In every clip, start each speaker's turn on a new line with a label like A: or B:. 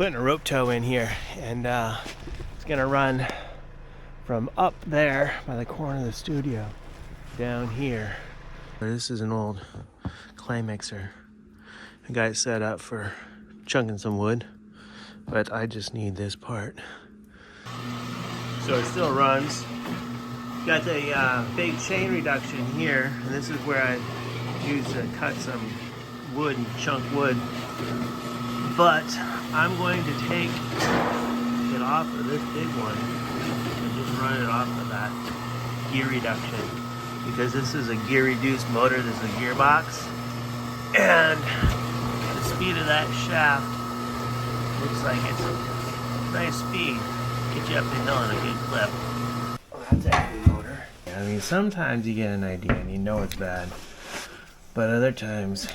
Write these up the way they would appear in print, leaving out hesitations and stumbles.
A: putting a rope tow in here, and it's gonna run from up there by the corner of the studio down here. This is an old clay mixer. I got it set up for chunking some wood, but I just need this part. So it still runs. Got the big chain reduction here, and this is where I use to cut some wood and chunk wood. But I'm going to take it off of this big one and just run it off of that gear reduction, because this is a gear reduced motor. This is a gearbox, and the speed of that shaft looks like it's a nice speed. Get you up the hill in a good clip. Oh, that's a heavy motor. I mean, sometimes you get an idea and you know it's bad, but other times,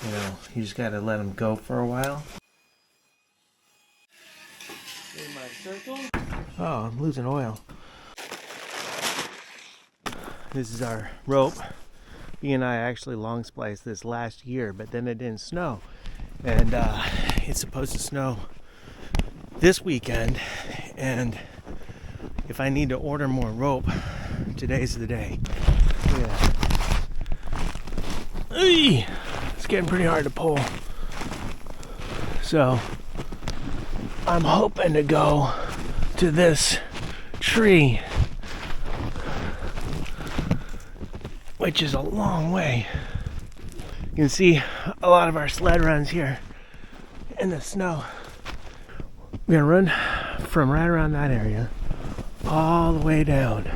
A: you know, you just gotta let them go for a while. In my circle. Oh, I'm losing oil. This is our rope. B and I actually long spliced this last year, but then it didn't snow, and it's supposed to snow this weekend, and if I need to order more rope, today's the day. Yeah. It's getting pretty hard to pull. So I'm hoping to go to this tree, which is a long way. You can see a lot of our sled runs here in the snow. We're gonna run from right around that area all the way down,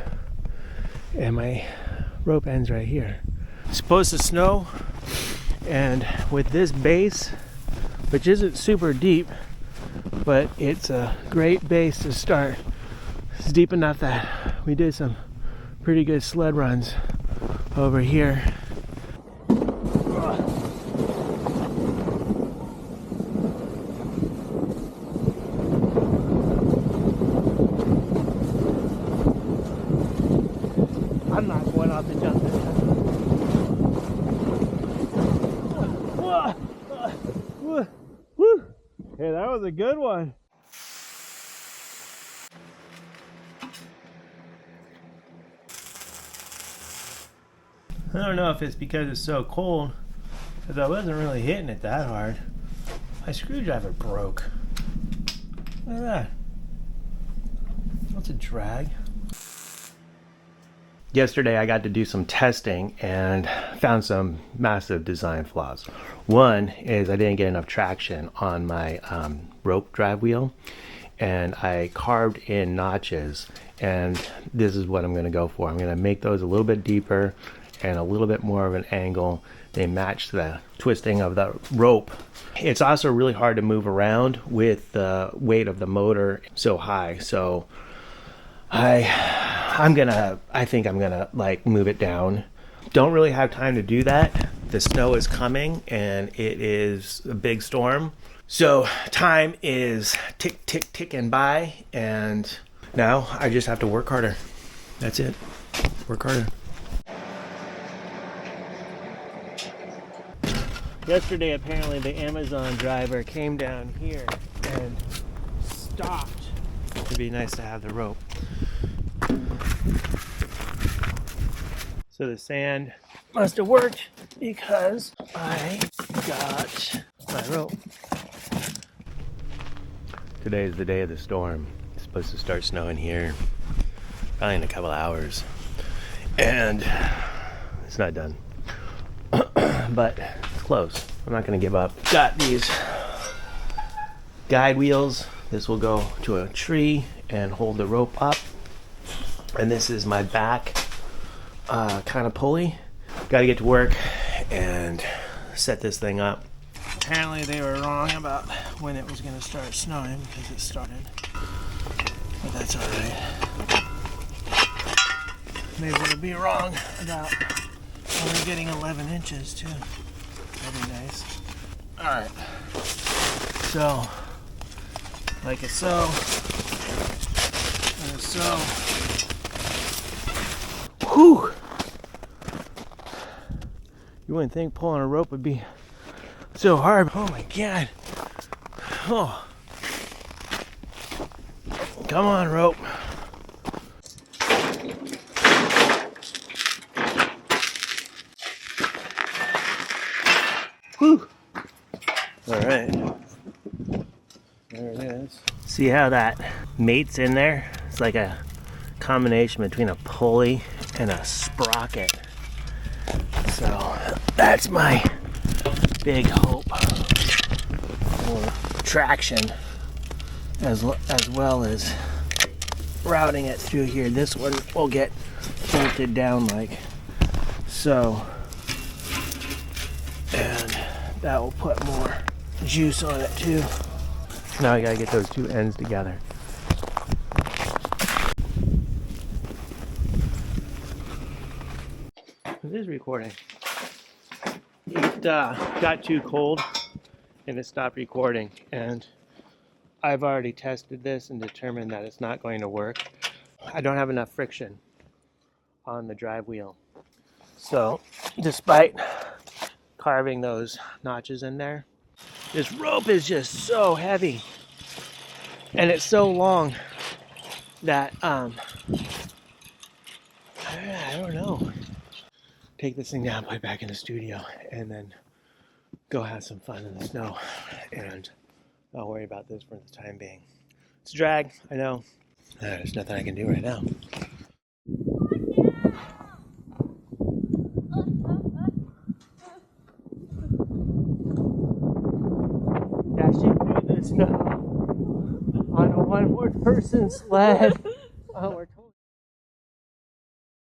A: and my rope ends right here. It's supposed to snow, and with this base, which isn't super deep, but it's a great base to start. It's deep enough that we did some pretty good sled runs over here. I'm not going off the jump this time. Hey, that was a good one. I don't know if it's because it's so cold, because I wasn't really hitting it that hard. My screwdriver broke. Look at that. That's a drag. Yesterday I got to do some testing and found some massive design flaws. One is I didn't get enough traction on my rope drive wheel, and I carved in notches, and this is what I'm going to go for. I'm going to make those a little bit deeper and a little bit more of an angle. They match the twisting of the rope. It's also really hard to move around with the weight of the motor so high, so I think I'm gonna like move it down. Don't really have time to do that. The snow is coming and it is a big storm, so time is ticking by, and now I just have to work harder. That's it. Work harder. Yesterday, apparently the Amazon driver came down here and stopped. It'd be nice to have the rope. So the sand must have worked because I got my rope. Today is the day of the storm. It's supposed to start snowing here probably in a couple hours, and it's not done. But it's close. I'm not gonna give up. Got these guide wheels. This will go to a tree and hold the rope up. And this is my back kind of pulley. Got to get to work and set this thing up. Apparently they were wrong about when it was going to start snowing, because it started. But that's alright. Maybe we'll be wrong about only getting 11 inches too. That'd be nice. Alright. So, like it's so, and it's so. Whew! You wouldn't think pulling a rope would be so hard. Oh my god. Oh. Come on, rope. Whew. All right. There it is. See how that mate's in there? It's like a combination between a pulley and a sprocket. So that's my big hope for traction as well as routing it through here. This one will get bolted down like so, and that will put more juice on it too. Now I gotta get those two ends together. It is recording. It got too cold and it stopped recording, and I've already tested this and determined that it's not going to work. I don't have enough friction on the drive wheel. So despite carving those notches in there, this rope is just so heavy and it's so long that I don't know. Take this thing down, put it back in the studio, and then go have some fun in the snow. And I'll worry about this for the time being. It's a drag, I know. There's nothing I can do right now. Dashing through the snow on a one-horse person sled.